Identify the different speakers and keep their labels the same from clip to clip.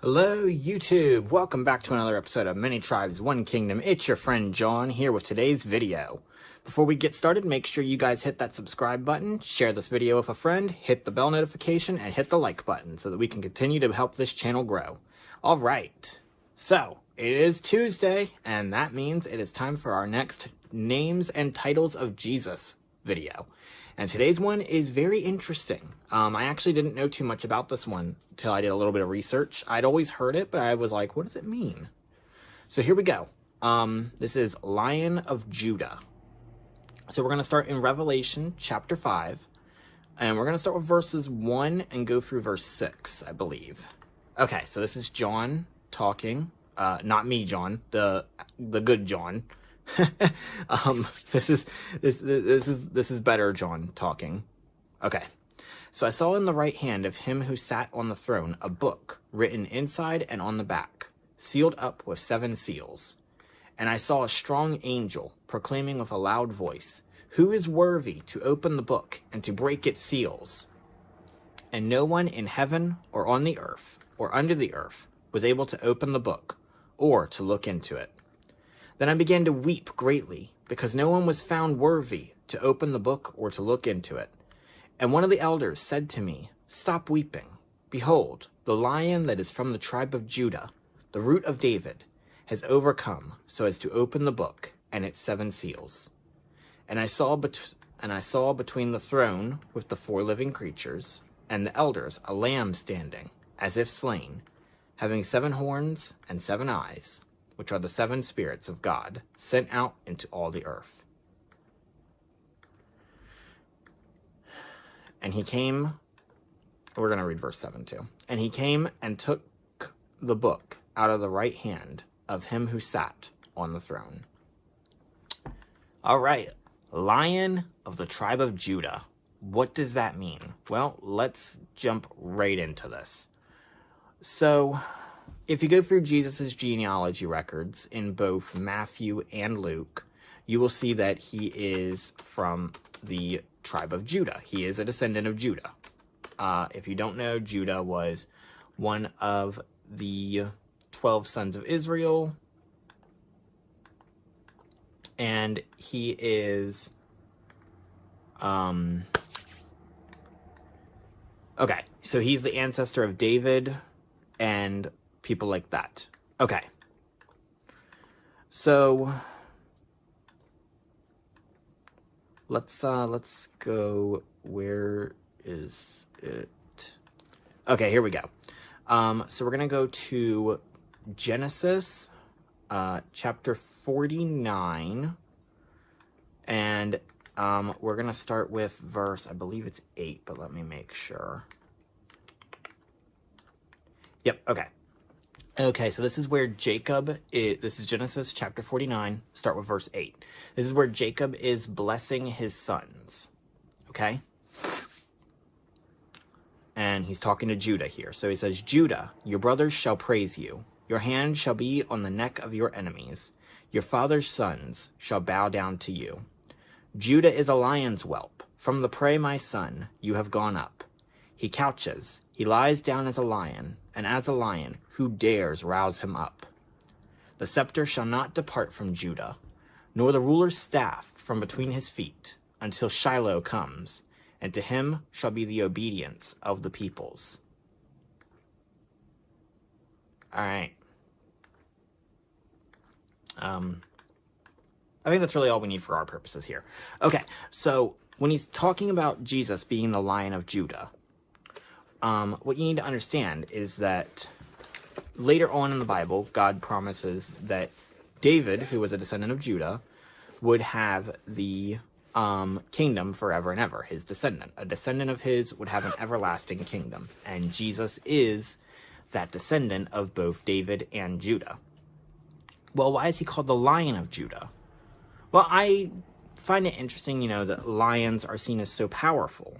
Speaker 1: Hello YouTube, welcome back to another episode of Many Tribes, One Kingdom. It's your friend John here with today's video. Before we get started, make sure you guys hit that subscribe button, share this video with a friend, hit the bell notification, and hit the like button so that we can continue to help this channel grow. Alright, so it is Tuesday, and that means it is time for our next Names and Titles of Jesus video. And today's one is very interesting. I actually didn't know too much about this one until I did a little bit of research. I'd always heard it, but I was like, what does it mean? So here we go. This is Lion of Judah. So we're going to start in Revelation chapter 5. And we're going to start with verses 1 and go through verse 6, I believe. Okay, so this is John talking. Not me, John. The good John. This is better John talking. Okay. So I saw in the right hand of him who sat on the throne a book written inside and on the back, sealed up with 7 seals. And I saw a strong angel proclaiming with a loud voice, "Who is worthy to open the book and to break its seals?" And no one in heaven or on the earth or under the earth was able to open the book or to look into it. Then I began to weep greatly, because no one was found worthy to open the book or to look into it. And one of the elders said to me, "Stop weeping. Behold, the Lion that is from the tribe of Judah, the root of David, has overcome so as to open the book and its 7 seals." And I saw between the throne with the 4 living creatures and the elders a lamb standing, as if slain, having 7 horns and 7 eyes, which are the 7 spirits of God, sent out into all the earth. And he came, we're going to read verse 7 too. And he came and took the book out of the right hand of him who sat on the throne. All right, Lion of the tribe of Judah. What does that mean? Well, let's jump right into this. So, if you go through Jesus' genealogy records in both Matthew and Luke, you will see that he is from the tribe of Judah. He is a descendant of Judah. If you don't know, Judah was one of the 12 sons of Israel. And he is... Okay, so he's the ancestor of David and people like that. Okay. So let's go. Where is it? Okay, here we go. So we're gonna go to Genesis chapter 49, and we're gonna start with verse, I believe it's 8, but let me make sure. Yep, okay. Okay, so this is where Jacob is, this is Genesis chapter 49, start with verse 8. This is where Jacob is blessing his sons, okay? And he's talking to Judah here. So he says, "Judah, your brothers shall praise you. Your hand shall be on the neck of your enemies. Your father's sons shall bow down to you. Judah is a lion's whelp. From the prey, my son, you have gone up. He couches, he lies down as a lion, and as a lion, who dares rouse him up? The scepter shall not depart from Judah, nor the ruler's staff from between his feet, until Shiloh comes, and to him shall be the obedience of the peoples." All right. I think that's really all we need for our purposes here. Okay, so when he's talking about Jesus being the Lion of Judah, what you need to understand is that later on in the Bible, God promises that David, who was a descendant of Judah, would have the kingdom forever and ever. His descendant, a descendant of his, would have an everlasting kingdom. And Jesus is that descendant of both David and Judah. Well, why is he called the Lion of Judah? Well, I find it interesting, that lions are seen as so powerful.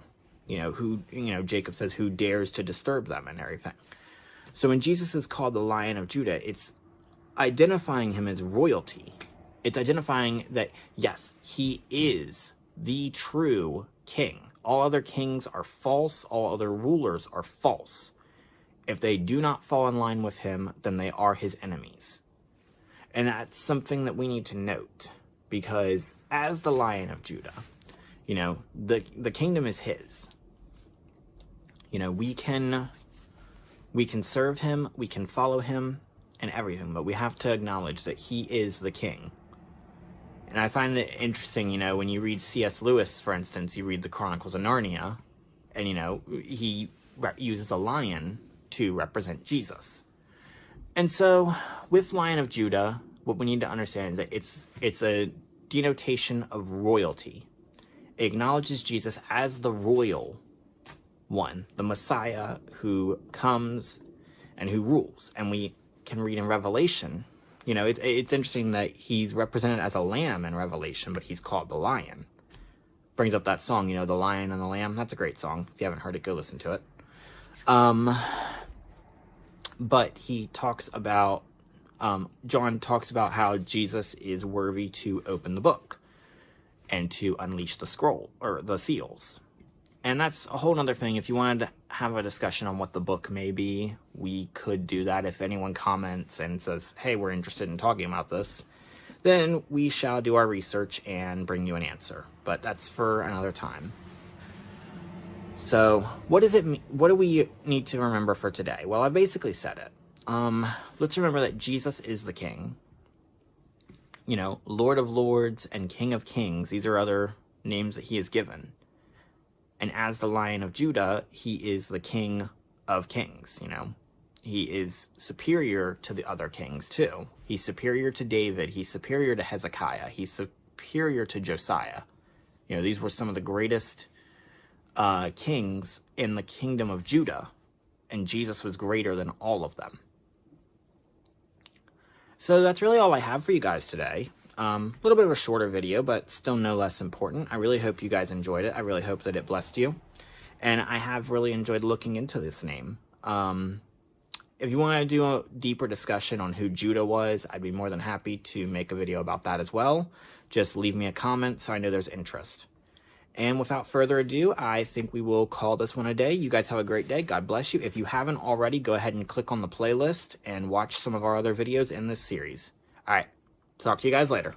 Speaker 1: Jacob says, "Who dares to disturb them," and everything. So when Jesus is called the Lion of Judah, it's identifying him as royalty. It's identifying that, yes, he is the true king. All other kings are false. All other rulers are false. If they do not fall in line with him, then they are his enemies. And that's something that we need to note, because as the Lion of Judah, you know, the kingdom is his. You know, we can serve him, we can follow him and everything, but we have to acknowledge that he is the king. And I find it interesting, you know, when you read C.S. Lewis, for instance, you read the Chronicles of Narnia, and, you know, he uses a lion to represent Jesus. And so, with Lion of Judah, what we need to understand is that it's a denotation of royalty. It acknowledges Jesus as the royal one, the Messiah who comes and who rules. And we can read in Revelation, you know, it's interesting that he's represented as a lamb in Revelation, but he's called the Lion. Brings up that song, you know, The Lion and the Lamb. That's a great song. If you haven't heard it, go listen to it. But he talks about, John talks about how Jesus is worthy to open the book and to unleash the scroll, or the seals. And that's a whole nother thing. If you wanted to have a discussion on what the book may be, we could do that. If anyone comments and says, hey, we're interested in talking about this, then we shall do our research and bring you an answer. But that's for another time. So what does it mean? What do we need to remember for today? Well, I basically said it. Let's remember that Jesus is the king. You know, Lord of Lords and King of Kings. These are other names that he is given. And as the Lion of Judah, he is the King of Kings, you know. He is superior to the other kings, too. He's superior to David. He's superior to Hezekiah. He's superior to Josiah. You know, these were some of the greatest kings in the kingdom of Judah. And Jesus was greater than all of them. So that's really all I have for you guys today. A little bit of a shorter video, but still no less important. I really hope you guys enjoyed it. I really hope that it blessed you. And I have really enjoyed looking into this name. If you want to do a deeper discussion on who Judah was, I'd be more than happy to make a video about that as well. Just leave me a comment so I know there's interest. And without further ado, I think we will call this one a day. You guys have a great day. God bless you. If you haven't already, go ahead and click on the playlist and watch some of our other videos in this series. All right. Talk to you guys later.